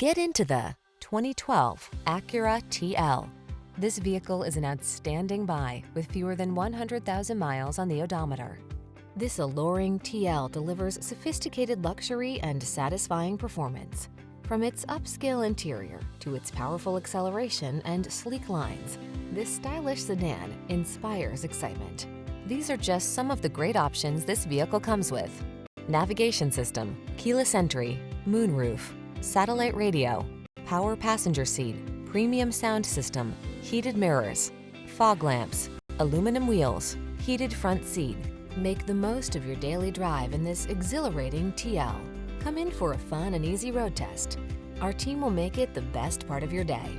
Get into the 2012 Acura TL. This vehicle is an outstanding buy with fewer than 100,000 miles on the odometer. This alluring TL delivers sophisticated luxury and satisfying performance. From its upscale interior to its powerful acceleration and sleek lines, this stylish sedan inspires excitement. These are just some of the great options this vehicle comes with: navigation system, keyless entry, moonroof, satellite radio, power passenger seat, premium sound system, heated mirrors, fog lamps, aluminum wheels, heated front seat. Make the most of your daily drive in this exhilarating TL. Come in for a fun and easy road test. Our team will make it the best part of your day.